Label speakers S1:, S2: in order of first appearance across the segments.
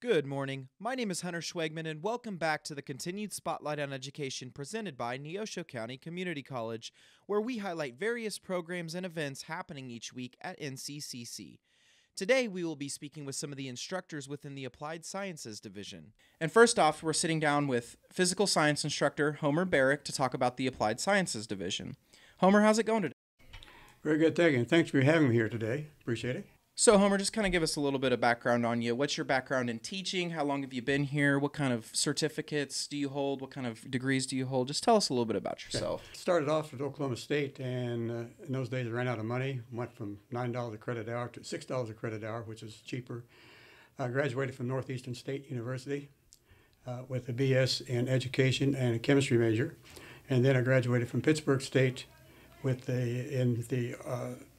S1: Good morning. My name is Huntyr Schwegman, and welcome back to the continued Spotlight on Education presented by Neosho County Community College, where we highlight various programs and events happening each week at NCCC. Today, we will be speaking with some of the instructors within the Applied Sciences Division. And first off, we're sitting down with Physical Science Instructor Homer Bearrick to talk about the Applied Sciences Division. Homer, how's it going today?
S2: Very good, thank you. And thanks for having me here today. Appreciate it.
S1: So, Homer, just kind of give us a little bit of background on you. What's your background in teaching? How long have you been here? What kind of certificates do you hold? What kind of degrees do you hold? Just tell us a little bit about yourself.
S2: Okay. Started off at Oklahoma State, and in those days I ran out of money. Went from $9 a credit hour to $6 a credit hour, which is cheaper. I graduated from Northeastern State University with a BS in education and a chemistry major. And then I graduated from Pittsburgh State in the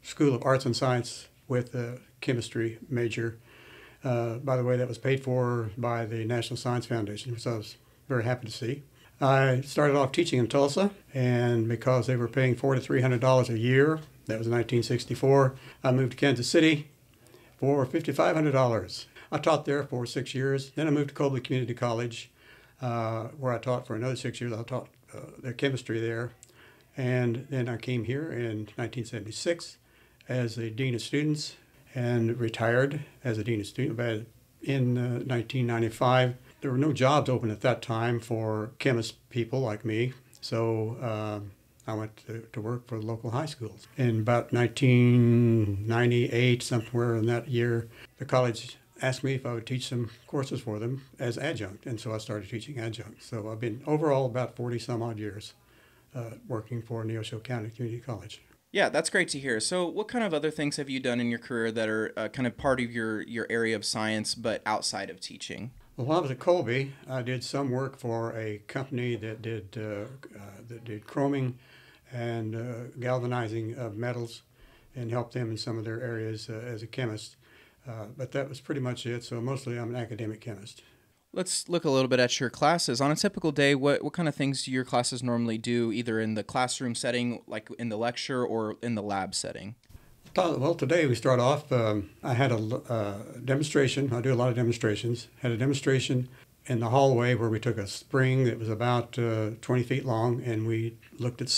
S2: School of Arts and Science with a chemistry major. By the way, that was paid for by the National Science Foundation, which I was very happy to see. I started off teaching in Tulsa, and because they were paying $400 to $300 a year, that was in 1964, I moved to Kansas City for $5,500. I taught there for 6 years. Then I moved to Colby Community College, where I taught for another 6 years. I taught the chemistry there. And then I came here in 1976 as the Dean of Students and retired as a Dean of Students. But in 1995, there were no jobs open at that time for chemist people like me. So I went to work for the local high schools. In about 1998, somewhere in that year, the college asked me if I would teach some courses for them as adjunct. And so I started teaching adjunct. So I've been overall about 40 some odd years working for Neosho County Community College.
S1: Yeah, that's great to hear. So what kind of other things have you done in your career that are kind of part of your area of science but outside of teaching?
S2: Well, while I was at Colby, I did some work for a company that did chroming and galvanizing of metals and helped them in some of their areas as a chemist. But that was pretty much it. So mostly I'm an academic chemist.
S1: Let's look a little bit at your classes. On a typical day, what kind of things do your classes normally do, either in the classroom setting, like in the lecture, or in the lab setting?
S2: Well, today we start off, I had a demonstration. I do a lot of demonstrations. Had a demonstration in the hallway where we took a spring that was about 20 feet long, and we looked at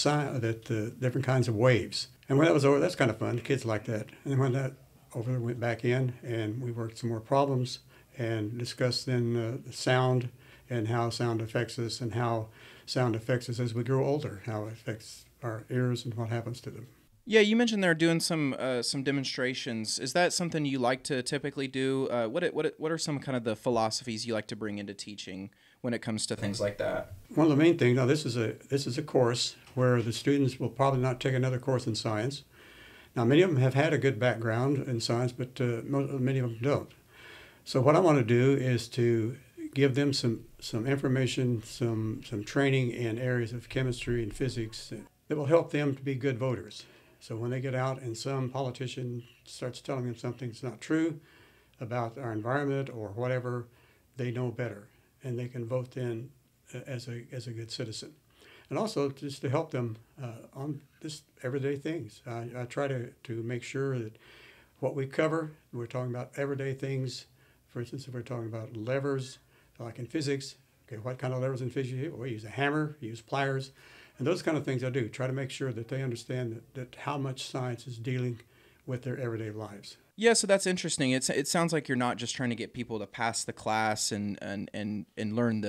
S2: different kinds of waves. And when that was over, that's kind of fun. The kids like that. And then when that over, we went back in, and we worked some more problems and discuss then sound and how sound affects us and how sound affects us as we grow older, how it affects our ears and what happens to them.
S1: Yeah, you mentioned they're doing some demonstrations. Is that something you like to typically do? What are some kind of the philosophies you like to bring into teaching when it comes to things like that?
S2: One of the main things, now this is a course where the students will probably not take another course in science. Now many of them have had a good background in science, but many of them don't. So what I want to do is to give them some information, some training in areas of chemistry and physics that will help them to be good voters. So when they get out and some politician starts telling them something that's not true about our environment or whatever, they know better, and they can vote then as a good citizen. And also just to help them on just everyday things. I try to make sure that what we cover, we're talking about everyday things. For instance, if we're talking about levers, like in physics, okay, what kind of levers in physics you use? Well, we use a hammer, you use pliers, and those kind of things I do. Try to make sure that they understand that how much science is dealing with their everyday lives.
S1: Yeah, so that's interesting. It sounds like you're not just trying to get people to pass the class and learn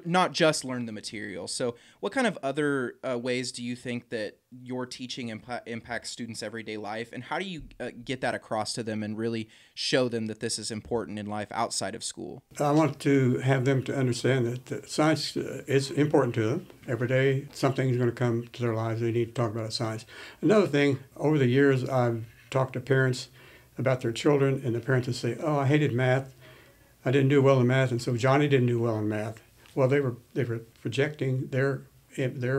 S1: not just learn the material. So what kind of other ways do you think that your teaching impacts students' everyday life, and how do you get that across to them and really show them that this is important in life outside of school?
S2: I want to have them to understand that science is important to them. Every day something's going to come to their lives. They need to talk about science. Another thing, over the years I've talked to parents about their children, and the parents would say, "Oh, I hated math. I didn't do well in math, and so Johnny didn't do well in math." Well, they were projecting their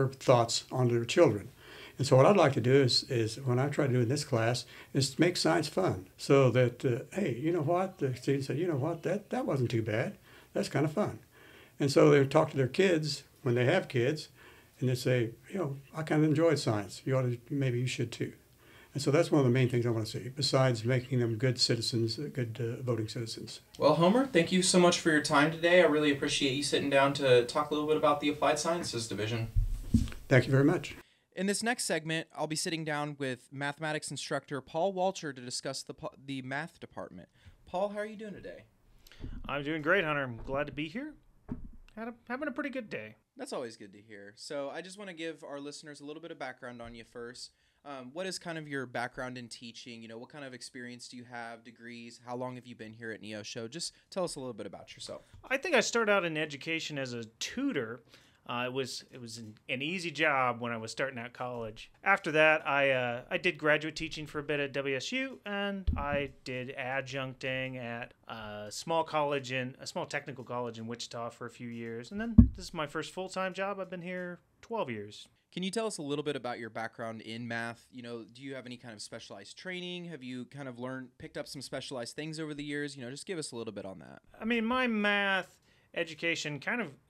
S2: thoughts onto their children. And so what I'd like to do is when I try to do in this class is to make science fun, so that hey, you know what? The students say, "You know what? That wasn't too bad. That's kind of fun." And so they talk to their kids when they have kids, and they say, "You know, I kind of enjoyed science. Maybe you should too." And so that's one of the main things I want to see, besides making them good citizens, good voting citizens.
S1: Well, Homer, thank you so much for your time today. I really appreciate you sitting down to talk a little bit about the Applied Sciences Division.
S2: Thank you very much.
S1: In this next segment, I'll be sitting down with Mathematics Instructor Paul Walcher to discuss the math department. Paul, how are you doing today?
S3: I'm doing great, Hunter. I'm glad to be here. Having a pretty good day.
S1: That's always good to hear. So I just want to give our listeners a little bit of background on you first. What is kind of your background in teaching? You know, what kind of experience do you have, degrees? How long have you been here at Neosho? Just tell us a little bit about yourself.
S3: I think I started out in education as a tutor. It was an easy job when I was starting out college. After that, I did graduate teaching for a bit at WSU, and I did adjuncting at a small technical college in Wichita for a few years. And then this is my first full-time job. I've been here 12 years.
S1: Can you tell us a little bit about your background in math? You know, do you have any kind of specialized training? Have you kind of picked up some specialized things over the years? You know, just give us a little bit on that.
S3: I mean, my math education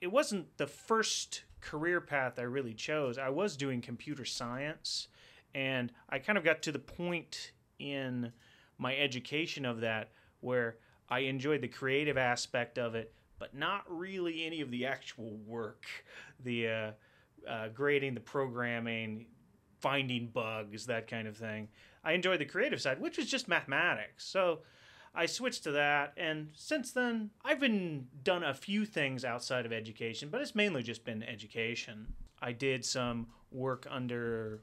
S3: it wasn't the first career path I really chose. I was doing computer science, and I kind of got to the point in my education of that where I enjoyed the creative aspect of it, but not really any of the actual work, the grading, the programming, finding bugs, that kind of thing. I enjoyed the creative side, which was just mathematics. So I switched to that, and since then, I've done a few things outside of education, but it's mainly just been education. I did some work under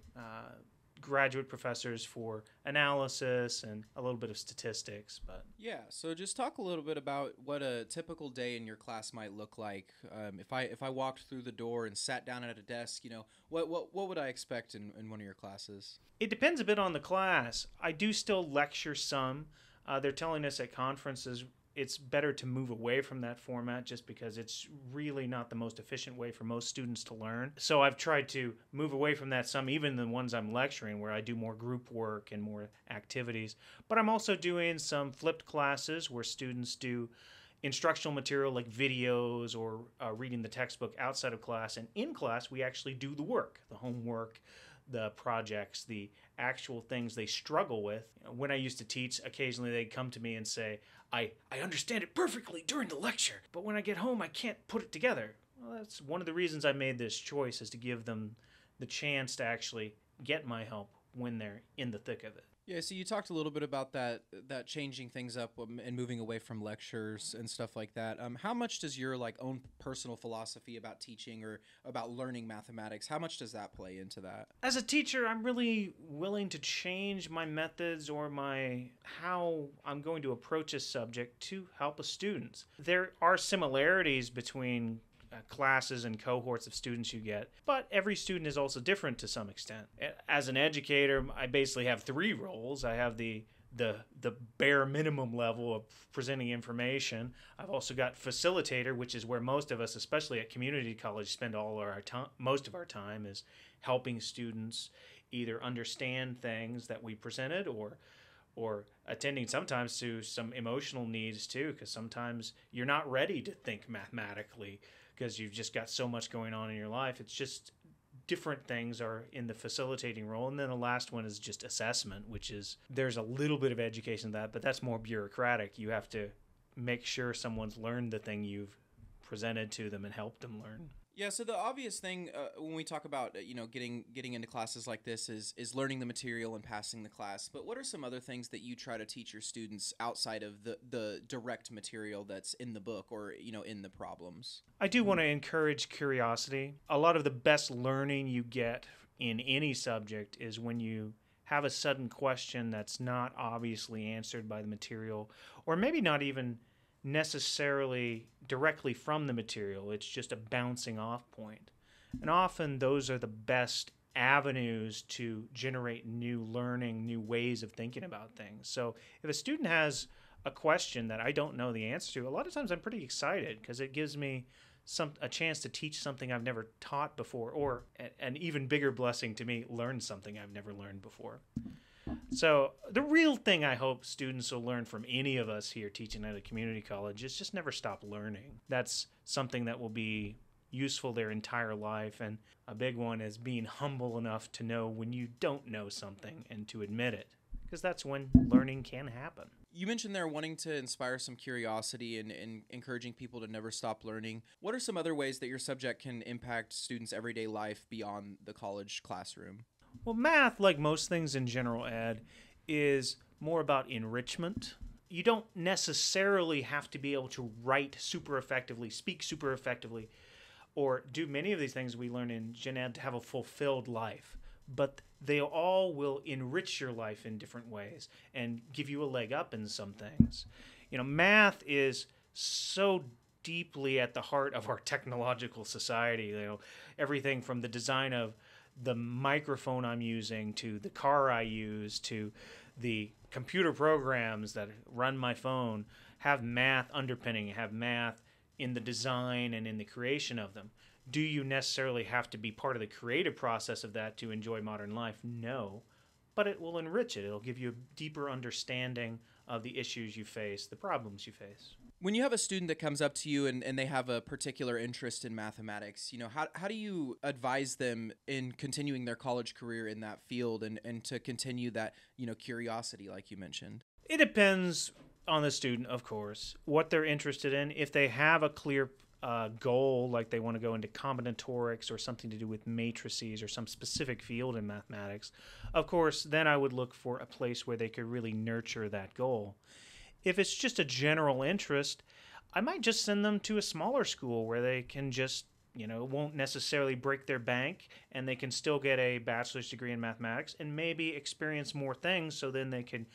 S3: graduate professors for analysis and a little bit of statistics. But
S1: yeah, so just talk a little bit about what a typical day in your class might look like. If I walked through the door and sat down at a desk, you know, what would I expect in one of your classes?
S3: It depends a bit on the class. I do still lecture some. They're telling us at conferences it's better to move away from that format just because it's really not the most efficient way for most students to learn. So I've tried to move away from that some, even the ones I'm lecturing where I do more group work and more activities. But I'm also doing some flipped classes where students do instructional material like videos or reading the textbook outside of class. And in class, we actually do the work, the homework, the projects, the actual things they struggle with. When I used to teach, occasionally they'd come to me and say, I understand it perfectly during the lecture, but when I get home, I can't put it together. Well, that's one of the reasons I made this choice, is to give them the chance to actually get my help when they're in the thick of it.
S1: Yeah, so you talked a little bit about that changing things up and moving away from lectures and stuff like that. How much does your own personal philosophy about teaching or about learning mathematics, how much does that play into that?
S3: As a teacher, I'm really willing to change my methods or how I'm going to approach a subject to help a student. There are similarities between classes and cohorts of students you get, but every student is also different to some extent. As an educator, I basically have three roles. I have the bare minimum level of presenting information. I've also got facilitator, which is where most of us, especially at community college, spend most of our time, is helping students either understand things that we presented or attending sometimes to some emotional needs too, because sometimes you're not ready to think mathematically because you've just got so much going on in your life. It's just different things are in the facilitating role. And then the last one is just assessment, which is, there's a little bit of education in that, but that's more bureaucratic. You have to make sure someone's learned the thing you've presented to them and helped them learn.
S1: Yeah, so the obvious thing when we talk about getting into classes like this is learning the material and passing the class. But what are some other things that you try to teach your students outside of the direct material that's in the book or in the problems?
S3: I do want to encourage curiosity. A lot of the best learning you get in any subject is when you have a sudden question that's not obviously answered by the material, or maybe not even necessarily directly from the material. It's just a bouncing off point. And often those are the best avenues to generate new learning, new ways of thinking about things. So if a student has a question that I don't know the answer to, a lot of times I'm pretty excited because it gives me a chance to teach something I've never taught before, or an even bigger blessing to me, learn something I've never learned before. So the real thing I hope students will learn from any of us here teaching at a community college is just never stop learning. That's something that will be useful their entire life. And a big one is being humble enough to know when you don't know something and to admit it, because that's when learning can happen.
S1: You mentioned there wanting to inspire some curiosity and encouraging people to never stop learning. What are some other ways that your subject can impact students' everyday life beyond the college classroom?
S3: Well, math, like most things in general ed, is more about enrichment. You don't necessarily have to be able to write super effectively, speak super effectively, or do many of these things we learn in gen ed to have a fulfilled life. But they all will enrich your life in different ways and give you a leg up in some things. You know, math is so deeply at the heart of our technological society. You know, everything from the design of the microphone I'm using to the car I use to the computer programs that run my phone have math underpinning, have math in the design and in the creation of them. Do you necessarily have to be part of the creative process of that to enjoy modern life? No, but it will enrich it. It'll give you a deeper understanding of the issues you face, the problems you face.
S1: When you have a student that comes up to you and they have a particular interest in mathematics, you know, how do you advise them in continuing their college career in that field and to continue that, you know, curiosity like you mentioned?
S3: It depends on the student, of course, what they're interested in. If they have a clear goal, like they want to go into combinatorics or something to do with matrices or some specific field in mathematics, of course, then I would look for a place where they could really nurture that goal. If it's just a general interest, I might just send them to a smaller school where they can just, you know, won't necessarily break their bank and they can still get a bachelor's degree in mathematics and maybe experience more things so then they can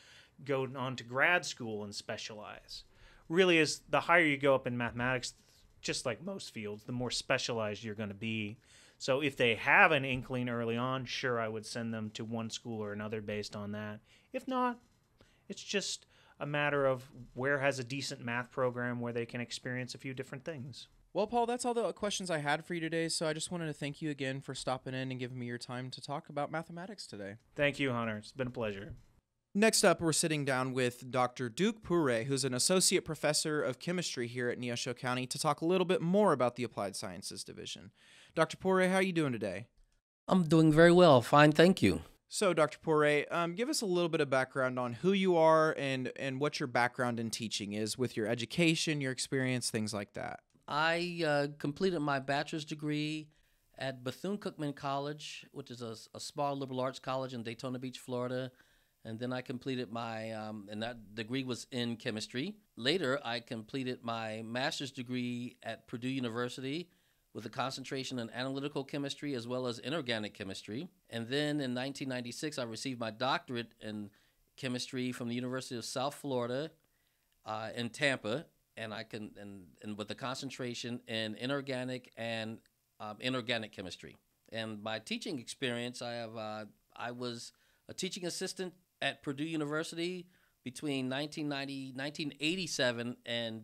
S3: go on to grad school and specialize. Really, is the higher you go up in mathematics, just like most fields, the more specialized you're going to be. So if they have an inkling early on, sure, I would send them to one school or another based on that. If not, it's just a matter of where has a decent math program where they can experience a few different things.
S1: Well, Paul, that's all the questions I had for you today, so I just wanted to thank you again for stopping in and giving me your time to talk about mathematics today.
S3: Thank you, Hunter. It's been a pleasure.
S1: Next up, we're sitting down with Dr. Duke Poore, who's an associate professor of chemistry here at Neosho County, to talk a little bit more about the Applied Sciences Division. Dr. Poore, how are you doing today?
S4: I'm doing very well. Fine, thank you.
S1: So, Dr. Poore, give us a little bit of background on who you are and what your background in teaching is with your education, your experience, things like that.
S4: I completed my bachelor's degree at Bethune-Cookman College, which is a small liberal arts college in Daytona Beach, Florida. And then I completed my, and that degree was in chemistry. Later, I completed my master's degree at Purdue University with a concentration in analytical chemistry as well as inorganic chemistry. And then in 1996, I received my doctorate in chemistry from the University of South Florida in Tampa, and with a concentration in inorganic and inorganic chemistry. And my teaching experience, I was a teaching assistant at Purdue University between 1987 and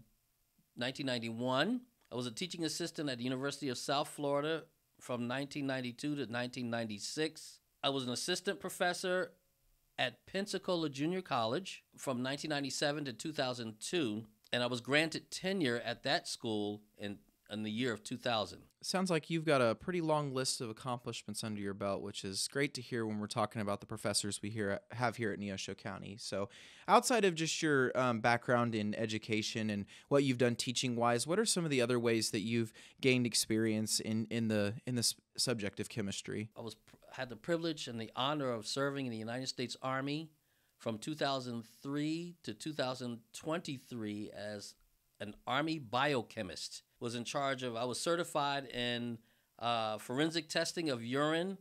S4: 1991. I was a teaching assistant at the University of South Florida from 1992 to 1996. I was an assistant professor at Pensacola Junior College from 1997 to 2002, and I was granted tenure at that school in the year of 2000.
S1: Sounds like you've got a pretty long list of accomplishments under your belt, which is great to hear when we're talking about the professors we have here at Neosho County. So outside of just your background in education and what you've done teaching-wise, what are some of the other ways that you've gained experience in the subject of chemistry?
S4: I had the privilege and the honor of serving in the United States Army from 2003 to 2023 as an Army biochemist. I was certified in forensic testing of urine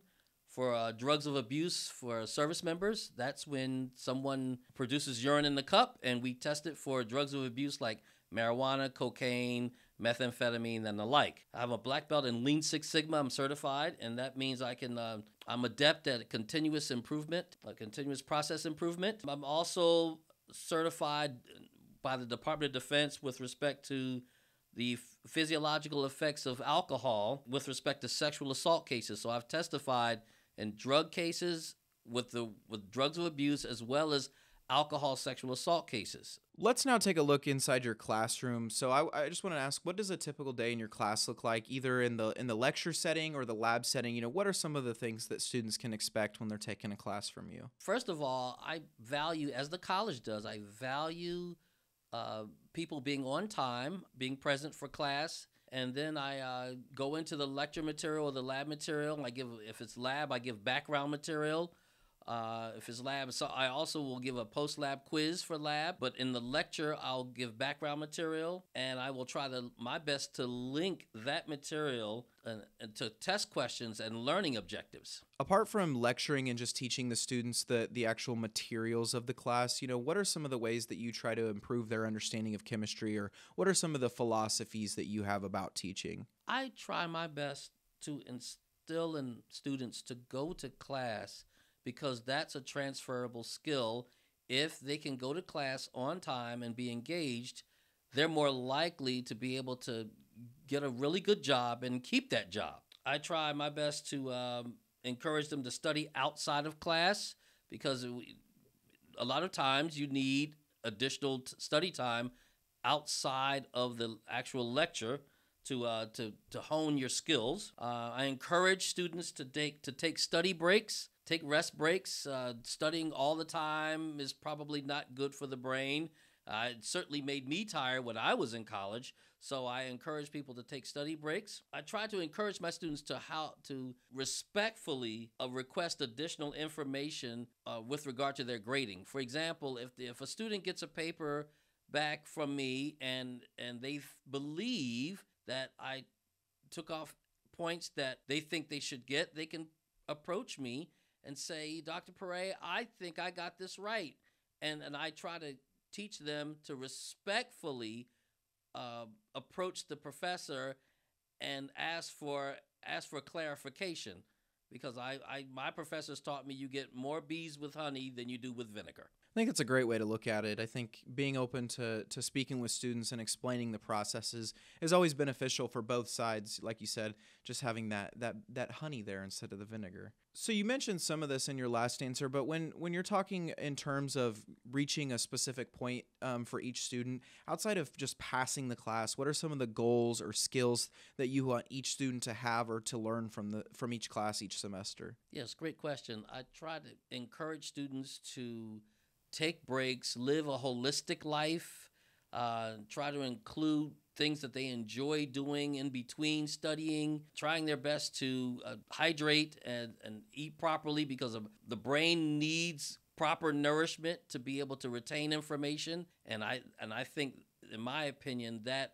S4: for drugs of abuse for service members. That's when someone produces urine in the cup, and we test it for drugs of abuse like marijuana, cocaine, methamphetamine, and the like. I have a black belt in Lean Six Sigma. I'm certified, and that means I'm adept at continuous improvement, continuous process improvement. I'm also certified by the Department of Defense with respect to the physiological effects of alcohol with respect to sexual assault cases. So I've testified in drug cases with drugs of abuse as well as alcohol sexual assault cases.
S1: Let's now take a look inside your classroom. So I just want to ask, what does a typical day in your class look like, either in the lecture setting or the lab setting? What are some of the things that students can expect when they're taking a class from you?
S4: First of all, I value, as the college does, I value people being on time, being present for class. And then I go into the lecture material or the lab material. If it's lab, I give background material. If it's lab, so I also will give a post-lab quiz for lab. But in the lecture, I'll give background material, and I will try my best to link that material to test questions and learning objectives.
S1: Apart from lecturing and just teaching the students the actual materials of the class, what are some of the ways that you try to improve their understanding of chemistry, or what are some of the philosophies that you have about teaching?
S4: I try my best to instill in students to go to class, because that's a transferable skill. If they can go to class on time and be engaged, they're more likely to be able to get a really good job and keep that job. I try my best to encourage them to study outside of class, because a lot of times you need additional study time outside of the actual lecture to hone your skills. I encourage students to take study breaks. Take rest breaks. Studying all the time is probably not good for the brain. It certainly made me tired when I was in college, so I encourage people to take study breaks. I try to encourage my students to respectfully request additional information with regard to their grading. For example, if a student gets a paper back from me and they believe that I took off points that they think they should get, they can approach me and say, Dr. Poore, I think I got this right. And I try to teach them to respectfully approach the professor and ask for clarification, because my professors taught me you get more bees with honey than you do with vinegar.
S1: I think it's a great way to look at it. I think being open to speaking with students and explaining the processes is always beneficial for both sides. Like you said, just having that honey there instead of the vinegar. So you mentioned some of this in your last answer, but when you're talking in terms of reaching a specific point for each student, outside of just passing the class, what are some of the goals or skills that you want each student to have or to learn from each class each semester?
S4: Yes, great question. I try to encourage students to take breaks, live a holistic life, try to include things that they enjoy doing in between studying, trying their best to hydrate and eat properly, because the brain needs proper nourishment to be able to retain information. And I think, in my opinion, that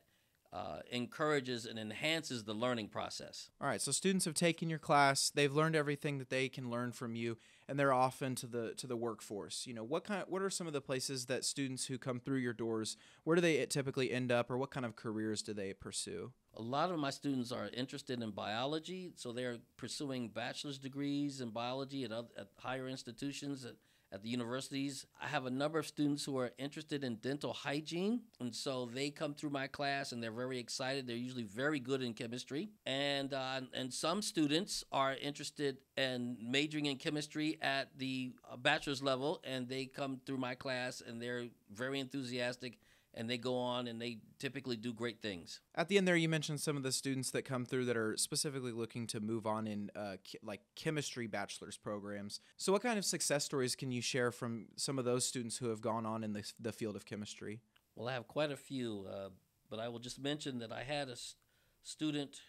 S4: encourages and enhances the learning process.
S1: All right, so students have taken your class, they've learned everything that they can learn from you, and they're off into the workforce. What are some of the places that students who come through your doors, where do they typically end up, or what kind of careers do they pursue?
S4: A lot of my students are interested in biology, so they're pursuing bachelor's degrees in biology at higher institutions, at the universities. I have a number of students who are interested in dental hygiene, and so they come through my class and they're very excited. They're usually very good in chemistry. And some students are interested in majoring in chemistry at the bachelor's level, and they come through my class and they're very enthusiastic, and they go on and they typically do great things.
S1: At the end there, you mentioned some of the students that come through that are specifically looking to move on in like chemistry bachelor's programs. So what kind of success stories can you share from some of those students who have gone on in the field of chemistry?
S4: Well, I have quite a few, but I will just mention that I had a student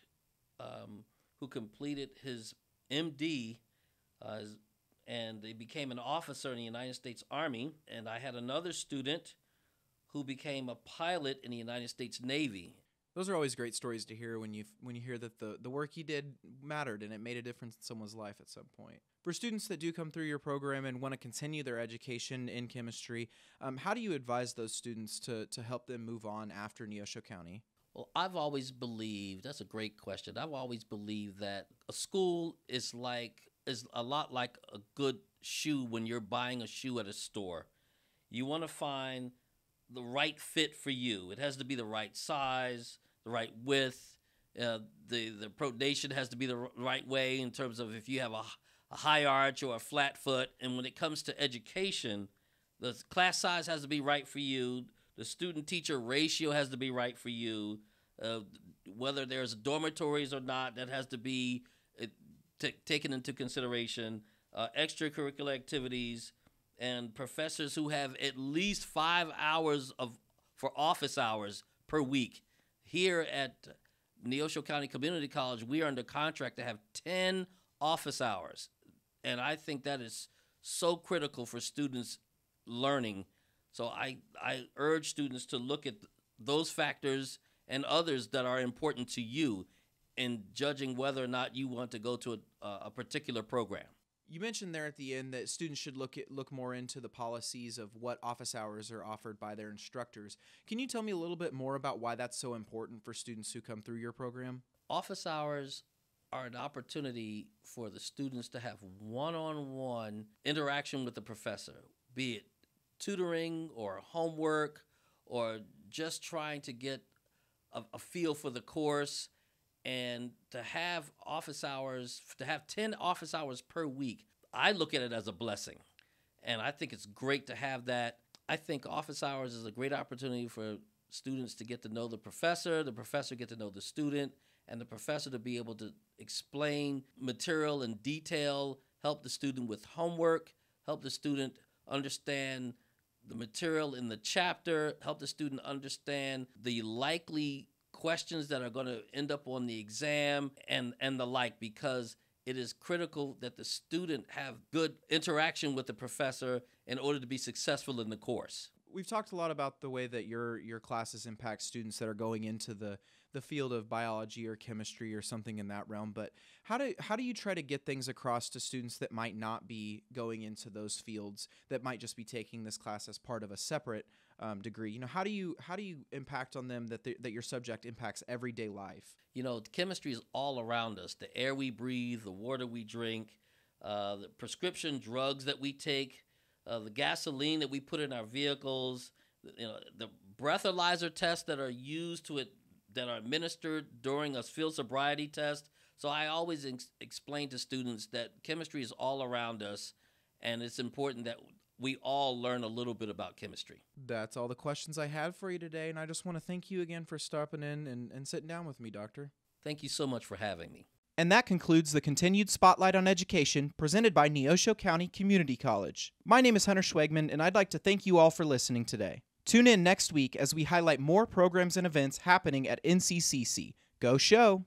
S4: who completed his MD and they became an officer in the United States Army, and I had another student who became a pilot in the United States Navy.
S1: Those are always great stories to hear when you hear that the work you did mattered and it made a difference in someone's life at some point. For students that do come through your program and want to continue their education in chemistry, how do you advise those students to help them move on after Neosho County?
S4: Well, I've always believed, that's a great question, I've always believed that a school is a lot like a good shoe when you're buying a shoe at a store. You want to find the right fit for you. It has to be the right size, the right width. The pronation has to be the right way in terms of if you have a high arch or a flat foot. And when it comes to education, The class size has to be right for you. The student-teacher ratio has to be right for you. Whether there's dormitories or not, that has to be taken into consideration. Extracurricular activities and professors who have at least 5 hours for office hours per week. Here at Neosho County Community College, we are under contract to have 10 office hours. And I think that is so critical for students learning. So I urge students to look at those factors and others that are important to you in judging whether or not you want to go to a particular program.
S1: You mentioned there at the end that students should look more into the policies of what office hours are offered by their instructors. Can you tell me a little bit more about why that's so important for students who come through your program?
S4: Office hours are an opportunity for the students to have one-on-one interaction with the professor, be it tutoring or homework or just trying to get a feel for the course. And to have office hours, to have 10 office hours per week, I look at it as a blessing. And I think it's great to have that. I think office hours is a great opportunity for students to get to know the professor get to know the student, and the professor to be able to explain material in detail, help the student with homework, help the student understand the material in the chapter, help the student understand the likely questions that are going to end up on the exam and the like, because it is critical that the student have good interaction with the professor in order to be successful in the course.
S1: We've talked a lot about the way that your classes impact students that are going into the field of biology or chemistry or something in that realm, but how do you try to get things across to students that might not be going into those fields, that might just be taking this class as part of a separate degree? How do you impact on them that your subject impacts everyday life?
S4: Chemistry is all around us. The air we breathe, the water we drink, the prescription drugs that we take, the gasoline that we put in our vehicles, the breathalyzer tests that are used that are administered during a field sobriety test. So I always explain to students that chemistry is all around us, and it's important that we all learn a little bit about chemistry.
S1: That's all the questions I had for you today, and I just want to thank you again for stopping in and sitting down with me, Doctor.
S4: Thank you so much for having me.
S1: And that concludes the continued Spotlight on Education presented by Neosho County Community College. My name is Huntyr Schwegman, and I'd like to thank you all for listening today. Tune in next week as we highlight more programs and events happening at NCCC. Go Show!